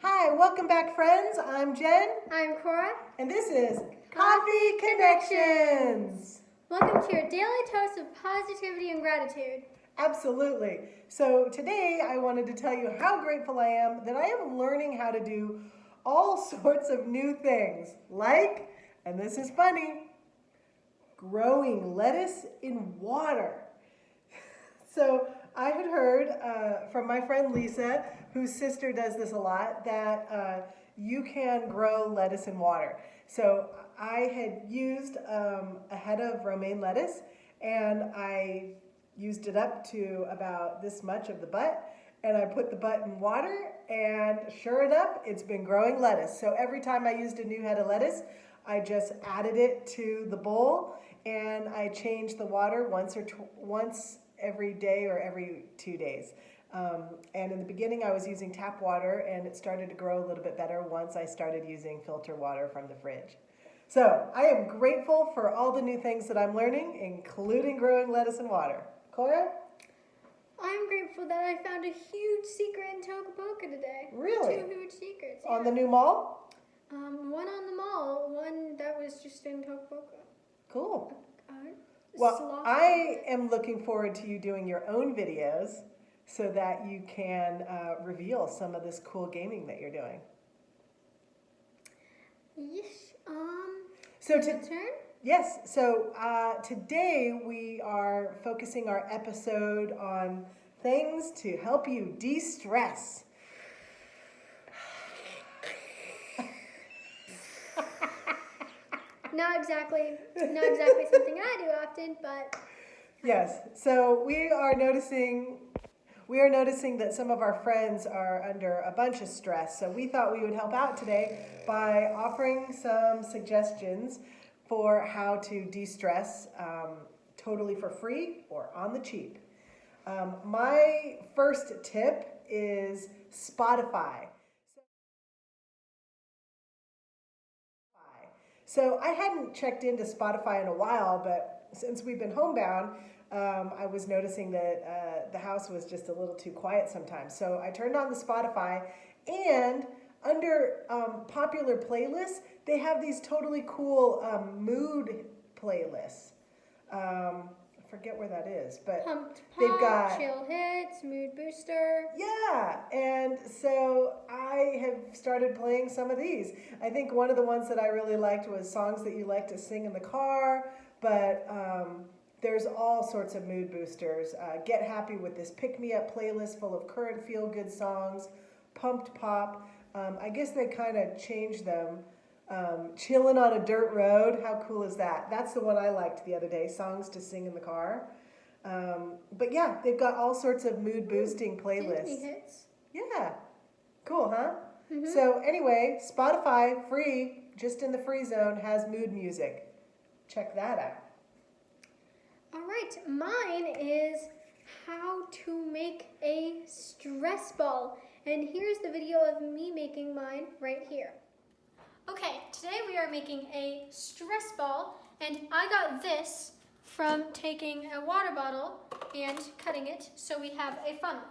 Hi, welcome back, friends. I'm Jen. I'm Cora. And this is Coffee Connections. Welcome to your daily dose of positivity and gratitude. Absolutely. So today I wanted to tell you how grateful I am that I am learning how to do all sorts of new things, like, and this is funny, growing lettuce in water. So I had heard from my friend Lisa, whose sister does this a lot, that you can grow lettuce in water. So I had used a head of romaine lettuce, and I used it up to about this much of the butt, and I put the butt in water, and sure enough, it's been growing lettuce. So every time I used a new head of lettuce, I just added it to the bowl, and I changed the water once every day or every 2 days. And in the beginning, I was using tap water, and it started to grow a little bit better once I started using filter water from the fridge. So I am grateful for all the new things that I'm learning, including growing lettuce in water. Cora? I'm grateful that I found a huge secret in Tokapoka today. Really? 2 huge secrets. On the new mall? One on the mall, one that was just in Tokapoka. Cool. Well, Well, I am looking forward to you doing your own videos so that you can reveal some of this cool gaming that you're doing. Yes. So your turn? Yes, so today we are focusing our episode on things to help you de-stress. Not exactly something I do often, but Yes, so we are noticing that some of our friends are under a bunch of stress. So we thought we would help out today by offering some suggestions for how to de-stress totally for free or on the cheap. My first tip is Spotify. So I hadn't checked into Spotify in a while, but since we've been homebound, I was noticing that the house was just a little too quiet sometimes. So I turned on the Spotify, and under popular playlists, they have these totally cool mood playlists. I forget where that is, but Pumped they've Pop, got Chill Hits, Mood Booster. Yeah, and so I have started playing some of these. I think one of the ones that I really liked was songs that you like to sing in the car, but there's all sorts of mood boosters. Get happy with this pick-me-up playlist full of current feel-good songs. Pumped Pop. I guess they kind of changed them. Chillin' on a Dirt Road. How cool is that? That's the one I liked the other day. Songs to sing in the car. But yeah, they've got all sorts of mood boosting playlists. Disney hits. Yeah. Cool, huh? Mm-hmm. So anyway, Spotify, free, just in the free zone, has mood music. Check that out. All right, mine is how to make a stress ball. And here's the video of me making mine right here. Okay, today we are making a stress ball, and I got this from taking a water bottle and cutting it so we have a funnel.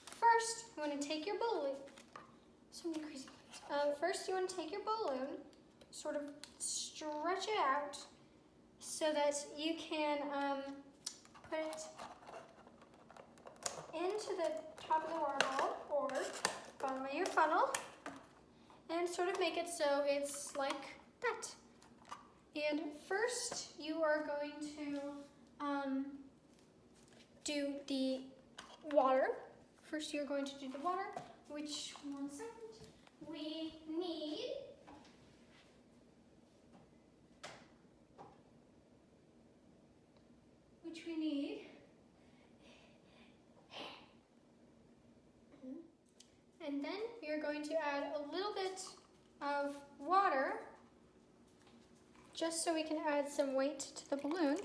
First, you want to take your balloon. So many crazy things. First, you want to take your balloon, sort of stretch it out so that you can put it into the top of the water bottle or bottom of your funnel and sort of make it so it's like that. And first, you are going to do the water. First, you're going to do the water, which, one second, we need and then you're going to add a little bit of water just so we can add some weight to the balloon.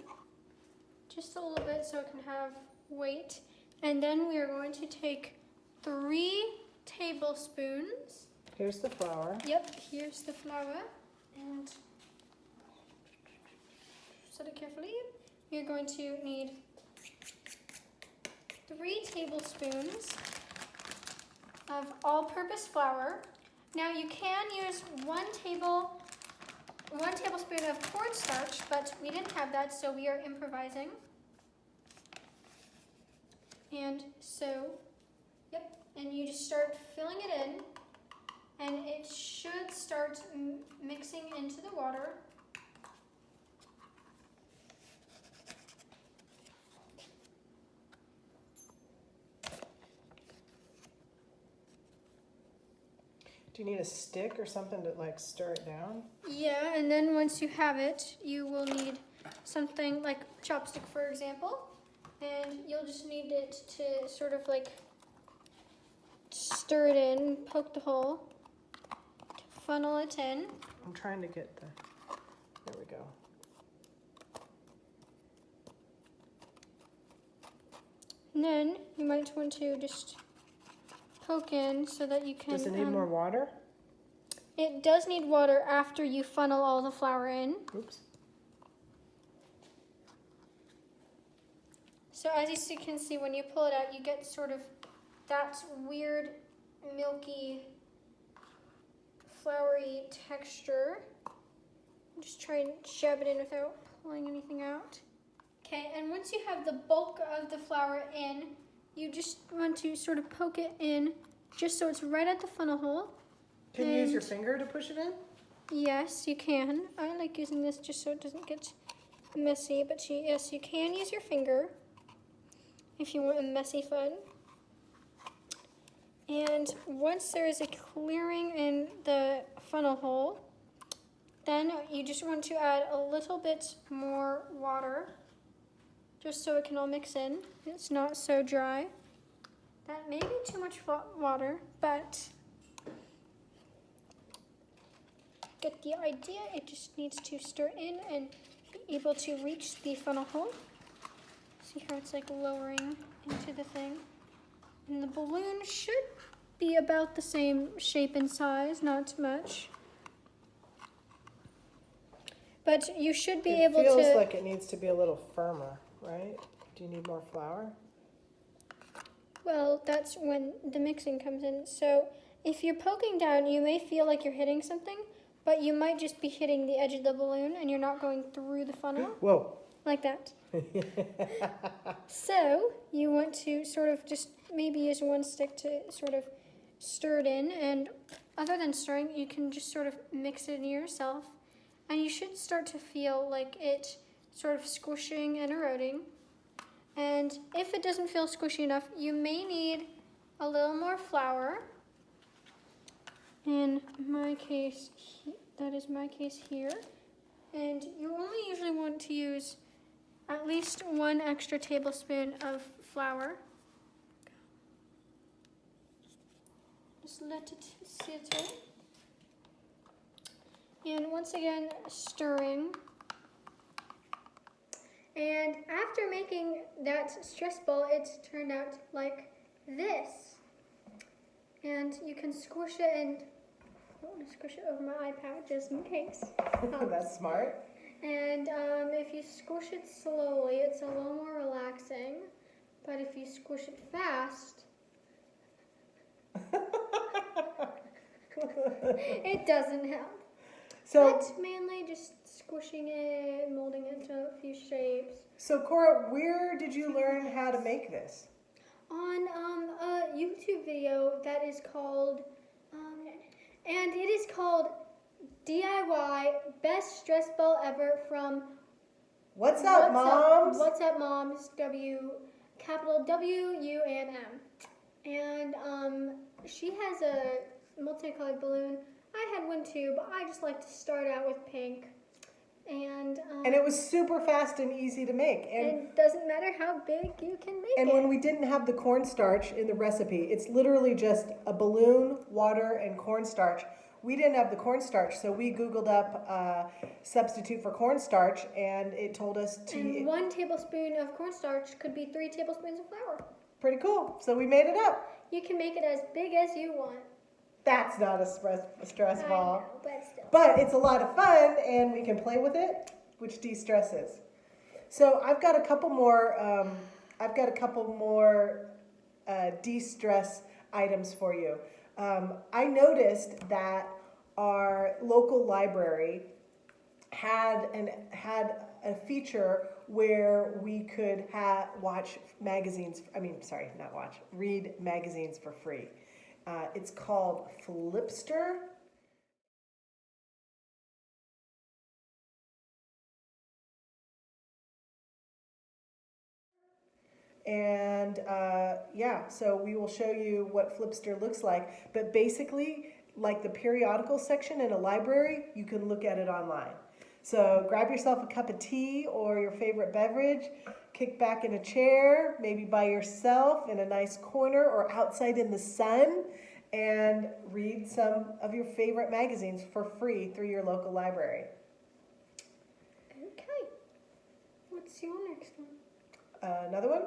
Just a little bit so it can have weight. And then we are going to take 3 tablespoons. Here's the flour. Yep, here's the flour. And set it carefully. You're going to need 3 tablespoons of all-purpose flour. Now you can use one tablespoon of cornstarch, but we didn't have that, so we are improvising. And so, yep, and you just start filling it in, and it should start mixing into the water. Do you need a stick or something to like stir it down? Yeah, and then once you have it, you will need something like a chopstick, for example, and you'll just need it to sort of like stir it in, poke the hole, to funnel it in. I'm trying to get the, there we go. And then you might want to just poke in so that you can... Does it need more water? It does need water after you funnel all the flour in. Oops. So as you can see, when you pull it out, you get sort of that weird, milky, floury texture. Just try and shove it in without pulling anything out. Okay, and once you have the bulk of the flour in, you just want to sort of poke it in just so it's right at the funnel hole. Can you use your finger to push it in? Yes, you can. I like using this just so it doesn't get messy, but yes, you can use your finger if you want a messy fun. And once there is a clearing in the funnel hole, then you just want to add a little bit more water just so it can all mix in. It's not so dry. That may be too much water, but get the idea. It just needs to stir in and be able to reach the funnel hole. See how it's like lowering into the thing. And the balloon should be about the same shape and size, not much. But you should be able to... It feels like it needs to be a little firmer, right? Do you need more flour? Well, that's when the mixing comes in. So if you're poking down, you may feel like you're hitting something, but you might just be hitting the edge of the balloon and you're not going through the funnel. Whoa. Like that. So you want to sort of just maybe use one stick to sort of stir it in, and other than stirring, you can just sort of mix it in yourself, and you should start to feel like it sort of squishing and eroding. And if it doesn't feel squishy enough, you may need a little more flour. In my case, that is my case here. And you only usually want to use at least 1 extra tablespoon of flour. Just let it settle. And once again, stirring. And after making that stress ball, it turned out like this. And you can squish it, and I want to squish it over my iPad just in case. That's smart. And if you squish it slowly, it's a little more relaxing. But if you squish it fast, it doesn't help. So, but mainly just squishing it, molding it into a few shapes. So Cora, where did you learn how to make this? On a YouTube video that is called, and it is called DIY Best Stress Ball Ever from What's Up Moms? WhatsUpMoms, capital WUNM. And she has a multicolored balloon. I had one too, but I just like to start out with pink. And it was super fast and easy to make. And it doesn't matter how big you can make it. And when we didn't have the cornstarch in the recipe, it's literally just a balloon, water, and cornstarch. We didn't have the cornstarch, so we Googled up substitute for cornstarch, and it told us to... And 1 tablespoon of cornstarch could be 3 tablespoons of flour. Pretty cool. So we made it up. You can make it as big as you want. That's not a stress ball. I know, but still. But it's a lot of fun, and we can play with it, which de-stresses. So I've got a couple more. De-stress items for you. I noticed that our local library had a feature where we could watch magazines. Read magazines for free. It's called Flipster. And so we will show you what Flipster looks like. But basically, like the periodical section in a library, you can look at it online. So grab yourself a cup of tea or your favorite beverage, kick back in a chair, maybe by yourself in a nice corner or outside in the sun, and read some of your favorite magazines for free through your local library. Okay. What's your next one? Another one?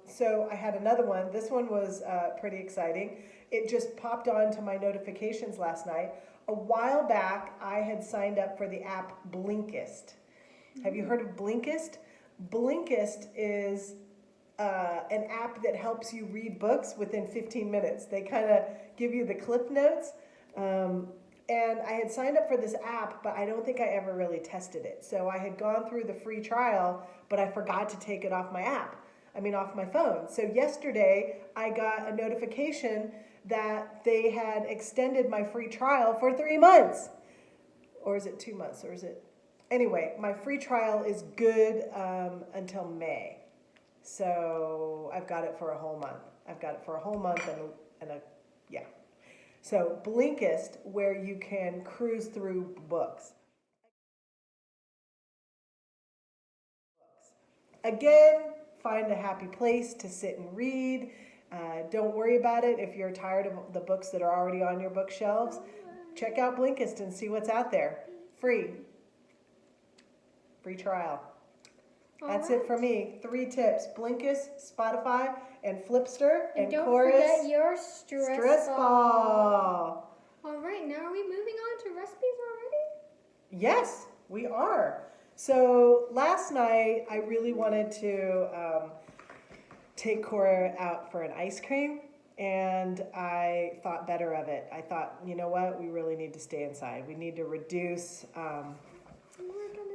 So I had another one. This one was pretty exciting. It just popped onto my notifications last night. A while back, I had signed up for the app Blinkist. Have you heard of Blinkist? Blinkist is an app that helps you read books within 15 minutes. They kind of give you the clip notes. And I had signed up for this app, but I don't think I ever really tested it. So I had gone through the free trial, but I forgot to take it off off my phone. So yesterday, I got a notification that they had extended my free trial for 3 months. Or is it 2 months? Anyway, my free trial is good until May. So I've got it for a whole month. So Blinkist, where you can cruise through books. Again, find a happy place to sit and read. Don't worry about it if you're tired of the books that are already on your bookshelves. Check out Blinkist and see what's out there. Free trial. That's it for me. 3 tips: Blinkist, Spotify, and Flipster, and don't Cora's forget your stress ball. All right, now are we moving on to recipes already? Yes, we are. So last night, I really wanted to take Cora out for an ice cream, and I thought better of it. I thought, you know what? We really need to stay inside. We need to reduce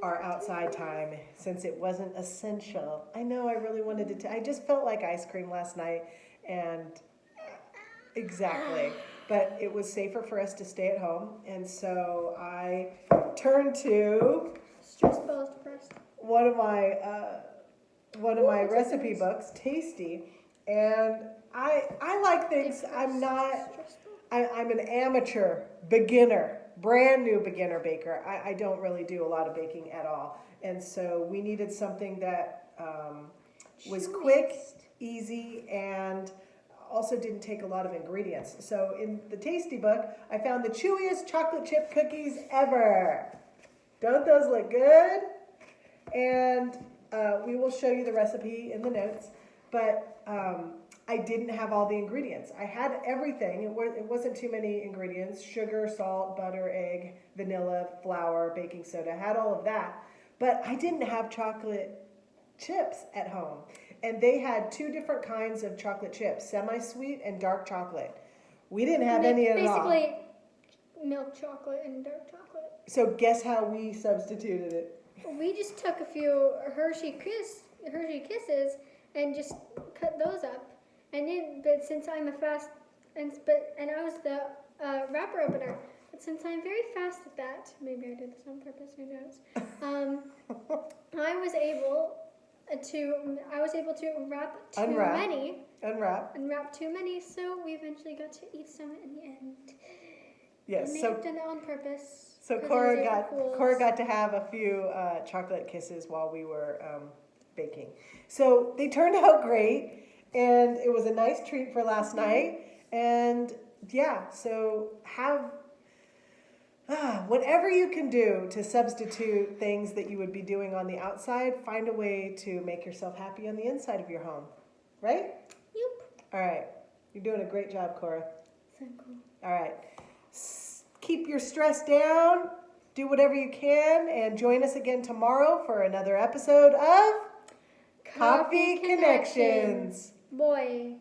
our outside time since it wasn't essential. I know I really wanted to. I just felt like ice cream last night, and exactly. But it was safer for us to stay at home, and so I turned to Stress balls depressed. one of my recipe books, Tasty, and I like things. I'm an amateur beginner, brand new beginner baker. I don't really do a lot of baking at all, and so we needed something that was quick, easy, and also didn't take a lot of ingredients. So in the Tasty book, I found the chewiest chocolate chip cookies ever. Don't those look good? And we will show you the recipe in the notes, but I didn't have all the ingredients. I had everything. It wasn't too many ingredients: sugar, salt, butter, egg, vanilla, flour, baking soda. I had all of that, but I didn't have chocolate chips at home. And they had 2 different kinds of chocolate chips: semi-sweet and dark chocolate. We didn't have any at all. Basically, milk chocolate and dark chocolate. So guess how we substituted it? We just took a few Hershey Kisses and just cut those up. But since I'm and I was the wrapper opener. But since I'm very fast at that, maybe I did this on purpose. Who knows? I was able to unwrap too many, so we eventually got to eat some in the end. Yes, I may have done it on purpose. So Cora got to have a few chocolate kisses while we were baking. So they turned out great, and it was a nice treat for last night. And yeah, so have whatever you can do to substitute things that you would be doing on the outside. Find a way to make yourself happy on the inside of your home, right? Yep. All right, you're doing a great job, Cora. So cool. All right. Keep your stress down, do whatever you can, and join us again tomorrow for another episode of Coffee Connections. Boy.